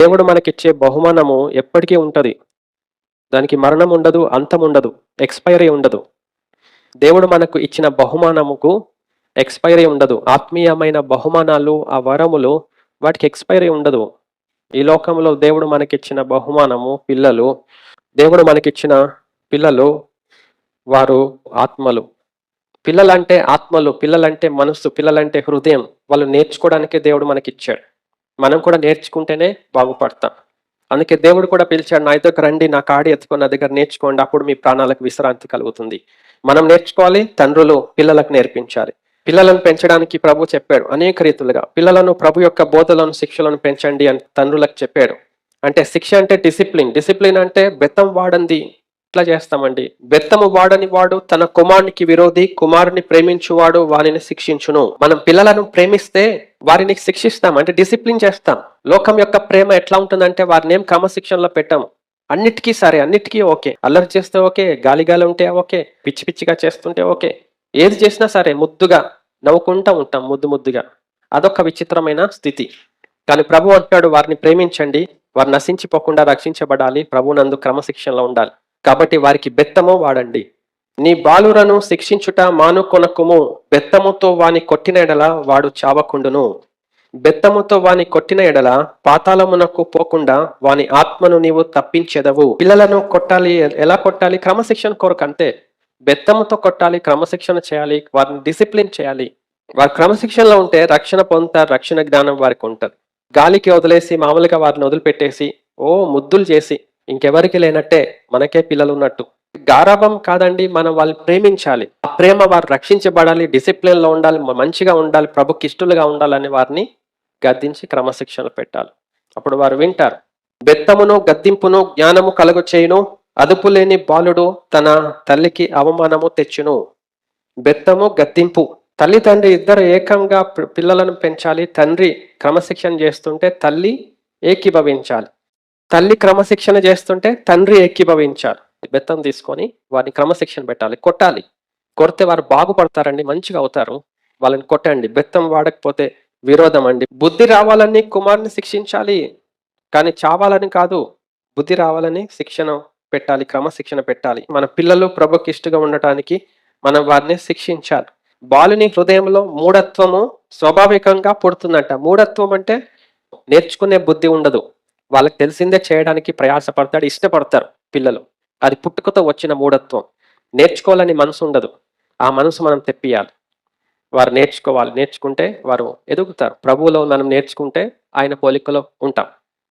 దేవుడు మనకిచ్చే బహుమానము ఎప్పటికీ ఉంటది. దానికి మరణం ఉండదు, అంతం ఉండదు, ఎక్స్‌పైరీ ఉండదు. దేవుడు మనకు ఇచ్చిన బహుమానముకు ఎక్స్‌పైరీ ఉండదు. ఆత్మీయమైన బహుమానాలు, ఆ వరములు వాటికి ఎక్స్‌పైరీ ఉండదు. ఈ లోకంలో దేవుడు మనకిచ్చిన బహుమానము పిల్లలు. దేవుడు మనకిచ్చిన పిల్లలు వారు ఆత్మలు. పిల్లలంటే ఆత్మలు, పిల్లలంటే మనస్సు, పిల్లలంటే హృదయం. వాళ్ళు నేర్చుకోవడానికే దేవుడు మనకిచ్చాడు. మనం కూడా నేర్చుకుంటేనే బాగుపడతాం. అందుకే దేవుడు కూడా పిలిచాడు, నా దగ్గరకు రండి, నా కాడి ఎత్తుకొని నా దగ్గర నేర్చుకోండి, అప్పుడు మీ ప్రాణాలకు విశ్రాంతి కలుగుతుంది. మనం నేర్చుకోవాలి, తండ్రులు పిల్లలకు నేర్పించాలి. పిల్లలను పెంచడానికి ప్రభు చెప్పాడు అనేక రీతులుగా. పిల్లలను ప్రభు యొక్క బోధలను, శిక్షలను పెంచండి అని తండ్రులకు చెప్పాడు. అంటే శిక్ష అంటే డిసిప్లిన్. డిసిప్లిన్ అంటే బెత్తం వాడంది ఎట్లా చేస్తామండి? బెత్తము వాడని వాడు తన కుమారునికి విరోధి, కుమారుని ప్రేమించువాడు వారిని శిక్షించును. మనం పిల్లలను ప్రేమిస్తే వారిని శిక్షిస్తాం, అంటే డిసిప్లిన్ చేస్తాం. లోకం యొక్క ప్రేమ ఎట్లా ఉంటుందంటే వారిని ఏం క్రమశిక్షణలో పెట్టాము. అన్నిటికీ సరే, అన్నిటికీ ఓకే. అల్లరి చేస్తే ఓకే, గాలిగాలి ఉంటే ఓకే, పిచ్చి పిచ్చిగా చేస్తుంటే ఓకే. ఏది చేసినా సరే ముద్దుగా నవ్వుకుంటా ఉంటాం, ముద్దు ముద్దుగా. అదొక విచిత్రమైన స్థితి. కానీ ప్రభు అంటాడు, వారిని ప్రేమించండి, వారు నశించిపోకుండా రక్షించబడాలి, ప్రభునందు క్రమశిక్షణలో ఉండాలి. కాబట్టి వారికి బెత్తము వాడండి. నీ బాలురను శిక్షించుట మానుకొనకుము, బెత్తముతో వాని కొట్టిన ఎడల వాడు చావకుండును. బెత్తముతో వాని కొట్టిన ఎడల పాతాళమునకు పోకుండా వాని ఆత్మను నీవు తప్పించెదవు. పిల్లలను కొట్టాలి, ఎలా కొట్టాలి? క్రమశిక్షణ కొరకు అంతే. బెత్తముతో కొట్టాలి, క్రమశిక్షణ చేయాలి, వారిని డిసిప్లిన్ చేయాలి. వారు క్రమశిక్షణలో ఉంటే రక్షణ పొందుతారు, రక్షణ జ్ఞానం వారికి ఉంటుంది. గాలికి వదిలేసి మామూలుగా వారిని వదిలిపెట్టేసి ముద్దులు చేసి ఇంకెవరికి లేనట్టే మనకే పిల్లలు ఉన్నట్టు. గారాబం కాదండి, మనం వాళ్ళని ప్రేమించాలి. ఆ ప్రేమ వారు రక్షించబడాలి, డిసిప్లిన్ లో ఉండాలి, మంచిగా ఉండాలి, ప్రభుకి ఇష్టలుగా ఉండాలని వారిని గద్దించి క్రమశిక్షణ పెట్టాలి. అప్పుడు వారు వింటారు. బెత్తమును గద్దింపును జ్ఞానము కలుగు చేయును, అదుపు లేని బాలుడు తన తల్లికి అవమానము తెచ్చును. బెత్తము గద్దింపు, తల్లి తండ్రి ఇద్దరు ఏకంగా పిల్లలను పెంచాలి. తండ్రి క్రమశిక్షణ చేస్తుంటే తల్లి ఏకీభవించాలి. తల్లి క్రమశిక్షణ చేస్తుంటే తండ్రి ఏకీభవించాలి. బెత్తం తీసుకొని వారిని క్రమశిక్షణ పెట్టాలి, కొట్టాలి. కొడితే వారు బాగుపడతారండి, మంచిగా అవుతారు. వాళ్ళని కొట్టండి. బెత్తం వాడకపోతే విరోధం అండి. బుద్ధి రావాలని కుమారుని శిక్షించాలి, కానీ చావాలని కాదు. బుద్ధి రావాలని శిక్షణ పెట్టాలి, క్రమశిక్షణ పెట్టాలి. మన పిల్లలు ప్రభుకి ఇష్టగా ఉండటానికి మనం వారిని శిక్షించాలి. బాలుని హృదయంలో మూఢత్వము స్వాభావికంగా పుడుతుందంట. మూఢత్వం అంటే నేర్చుకునే బుద్ధి ఉండదు. వాళ్ళకి తెలిసిందే చేయడానికి ప్రయాసపడతాడు, ఇష్టపడతారు పిల్లలు. అది పుట్టుకతో వచ్చిన మూఢత్వం. నేర్చుకోవాలని మనసు ఉండదు. ఆ మనసు మనం తెప్పియాలి. వారు నేర్చుకోవాలి. నేర్చుకుంటే వారు ఎదుగుతారు. ప్రభువులో మనం నేర్చుకుంటే ఆయన పోలికలో ఉంటాం.